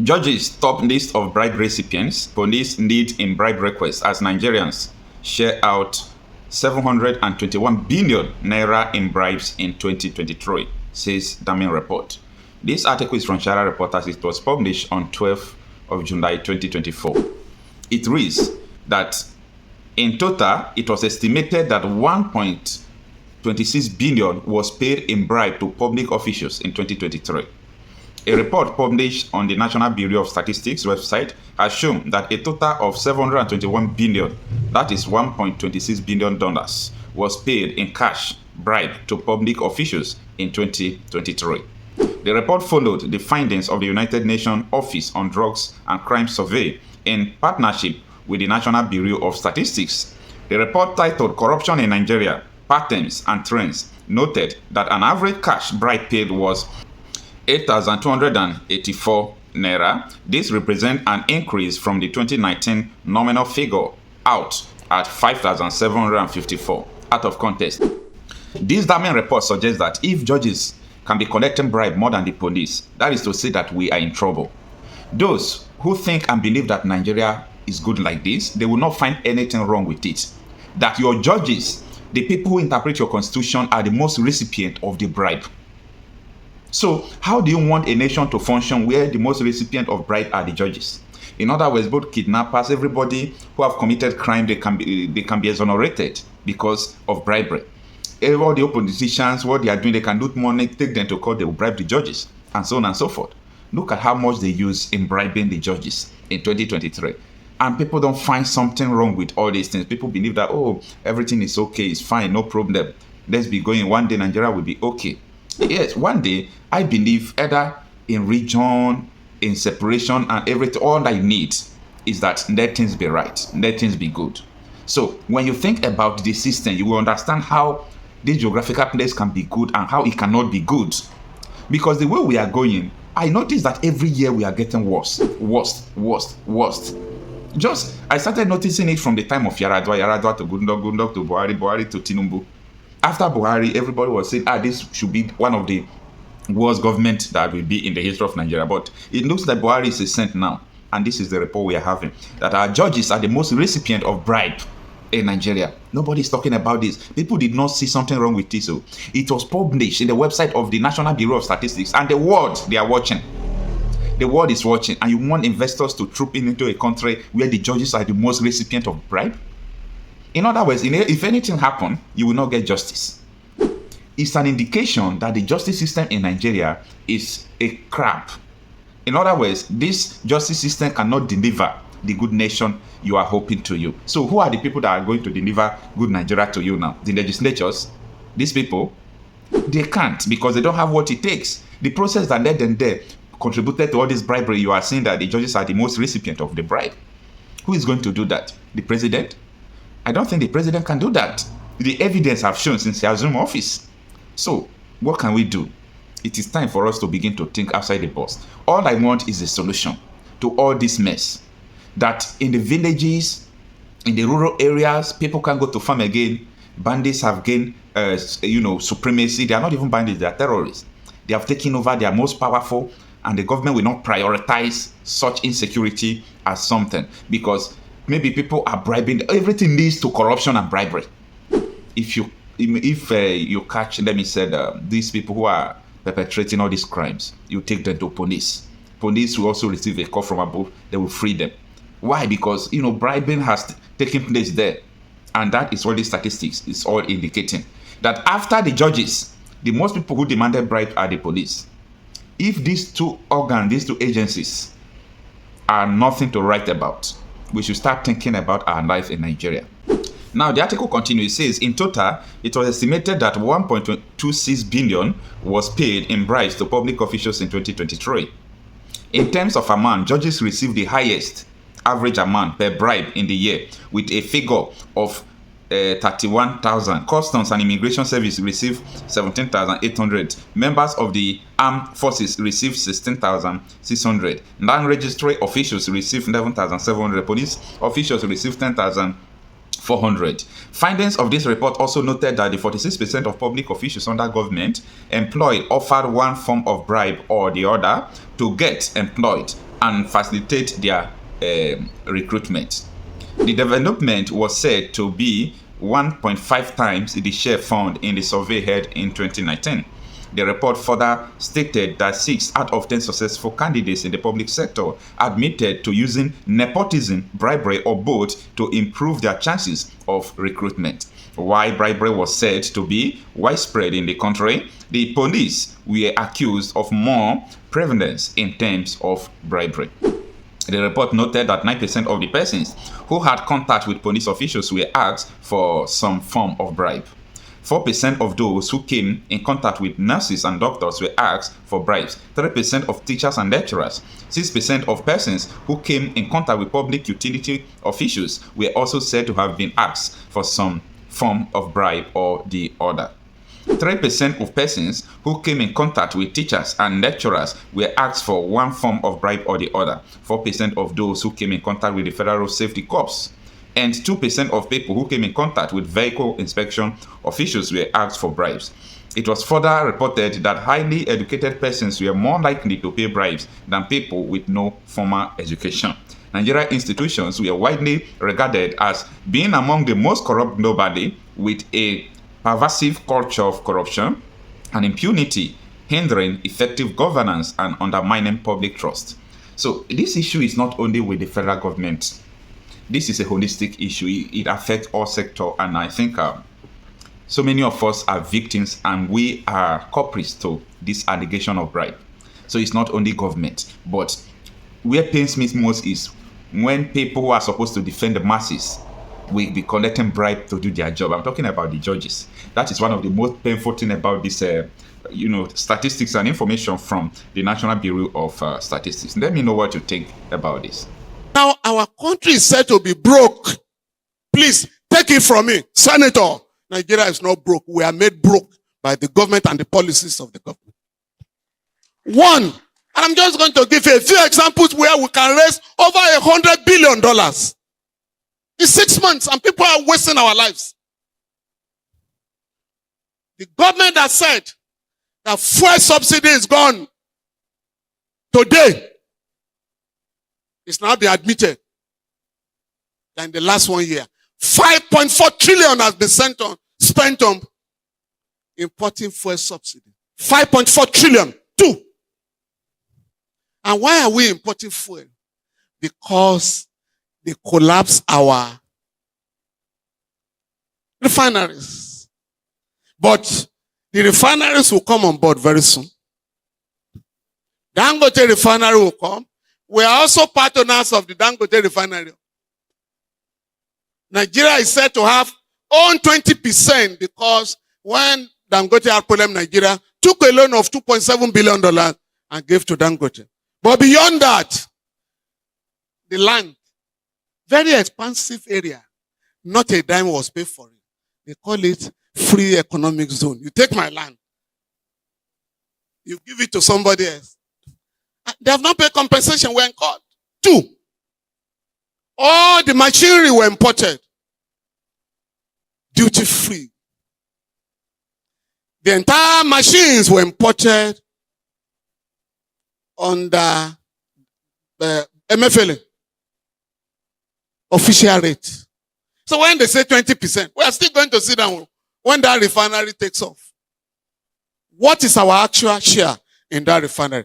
Judges top list of bribe recipients. Police lead in bribe requests as Nigerians share out 721 billion naira in bribes in 2023, says Damien report. This article is from Shara Reporters. It was published on 12th of July 2024. It reads that in total, it was estimated that 1.26 billion was paid in bribe to public officials in 2023. A report published on the National Bureau of Statistics website has shown that a total of 721 billion, that is $1.26 billion, was paid in cash bribe to public officials in 2023. The report followed the findings of the United Nations Office on Drugs and Crime Survey in partnership with the National Bureau of Statistics. The report, titled Corruption in Nigeria, Patterns and Trends, noted that an average cash bribe paid was 8,284 naira. This represents an increase from the 2019 nominal figure out at 5,754. Out of context. This damning report suggests that if judges can be collecting bribe more than the police, that is to say that we are in trouble. Those who think and believe that Nigeria is good like this, they will not find anything wrong with it. That your judges, the people who interpret your constitution, are the most recipient of the bribe. So how do you want a nation to function where the most recipient of bribe are the judges? In other words, both kidnappers, everybody who have committed crime, they can be exonerated because of bribery. All the politicians, what they are doing, they can loot money, take them to court, they will bribe the judges, and so on and so forth. Look at how much they use in bribing the judges in 2023. And people don't find something wrong with all these things. People believe that, oh, everything is okay, it's fine, no problem. Let's be going. One day Nigeria will be okay. Yes, one day, I believe either in region, in separation, and everything, all I need is that let things be right, let things be good. So when you think about the system, you will understand how this geographical place can be good and how it cannot be good. Because the way we are going, I notice that every year we are getting worse. Just, I started noticing it from the time of Yaradua to Gundog to Buhari to Tinubu. After Buhari, everybody was saying, this should be one of the worst government that will be in the history of Nigeria. But it looks like Buhari is a saint now. And this is the report we are having, that our judges are the most recipient of bribe in Nigeria. Nobody's talking about this. People did not see something wrong with this. So it was published in the website of the National Bureau of Statistics, and the world, they are watching. The world is watching, and you want investors to troop into a country where the judges are the most recipient of bribe? In other words, if anything happens, you will not get justice. It's an indication that the justice system in Nigeria is a crap. In other words, this justice system cannot deliver the good nation you are hoping to you. So who are the people that are going to deliver good Nigeria to you now? The legislatures? These people? They can't, because they don't have what it takes. The process that led them there contributed to all this bribery. You are seeing that the judges are the most recipient of the bribe. Who is going to do that? The president? I don't think the president can do that. The evidence have shown since he assumed office. So what can we do? It is time for us to begin to think outside the box. All I want is a solution to all this mess. That in the villages, in the rural areas, people can't go to farm again. Bandits have gained, supremacy. They are not even bandits, they are terrorists. They have taken over, they are most powerful, and the government will not prioritize such insecurity as something, because maybe people are bribing. Everything leads to corruption and bribery. If you catch, let me say, these people who are perpetrating all these crimes, you take them to police. Police will also receive a call from above. They will free them. Why? Because bribing has taken place there, and that is what the statistics is all indicating. That after the judges, the most people who demanded bribe are the police. If these two organs, these two agencies, are nothing to write about, we should start thinking about our life in Nigeria. Now, the article continues. It says, in total, it was estimated that 1.26 billion was paid in bribes to public officials in 2023. In terms of amount, judges received the highest average amount per bribe in the year, with a figure of 31,000. Customs and Immigration Service received 17,800. Members of the armed forces received 16,600. Land registry officials received 11,700. Police officials received 10,400. Findings of this report also noted that the 46% of public officials under government employed offered one form of bribe or the other to get employed, and facilitate their recruitment. The development was said to be 1.5 times the share found in the survey held in 2019. The report further stated that 6 out of 10 successful candidates in the public sector admitted to using nepotism, bribery, or both to improve their chances of recruitment. While bribery was said to be widespread in the country, the police were accused of more prevalence in terms of bribery. The report noted that 9% of the persons who had contact with police officials were asked for some form of bribe. 4% of those who came in contact with nurses and doctors were asked for bribes. 3% of teachers and lecturers. 6% of persons who came in contact with public utility officials were also said to have been asked for some form of bribe or the other. 3% of persons who came in contact with teachers and lecturers were asked for one form of bribe or the other. 4% of those who came in contact with the Federal Safety Corps and 2% of people who came in contact with vehicle inspection officials were asked for bribes. It was further reported that highly educated persons were more likely to pay bribes than people with no formal education. Nigerian institutions were widely regarded as being among the most corrupt globally, with a pervasive culture of corruption and impunity, hindering effective governance and undermining public trust. So this issue is not only with the federal government. This is a holistic issue. It affects all sectors, and I think so many of us are victims and we are culprits to this allegation of bribe. So it's not only government, but where pains me most is when people who are supposed to defend the masses will be collecting bribe to do their job. I'm talking about the judges. That is one of the most painful things about this, statistics and information from the National Bureau of Statistics. Let me know what you think about this. Now our country is said to be broke. Please take it from me, Senator. Nigeria is not broke. We are made broke by the government and the policies of the government. One, and I'm just going to give you a few examples where we can raise over $100 billion in 6 months, and people are wasting our lives. The government has said that fuel subsidy is gone. Today, it's now been admitted that in the last 1 year, 5.4 trillion has been spent on importing fuel subsidy. 5.4 trillion. 2. And why are we importing fuel? Because they collapse our refineries. But the refineries will come on board very soon. Dangote refinery will come. We are also partners of the Dangote refinery. Nigeria is said to have own 20% because when Dangote had problem, Nigeria took a loan of $2.7 billion and gave to Dangote. But beyond that, the land, very expansive area, not a dime was paid for it. They call it free economic zone. You take my land, you give it to somebody else. They have not paid compensation. We're in court. 2, all the machinery were imported duty free. The entire machines were imported under the MFLA official rate. So when they say 20%, we are still going to sit down when that refinery takes off. What is our actual share in that refinery?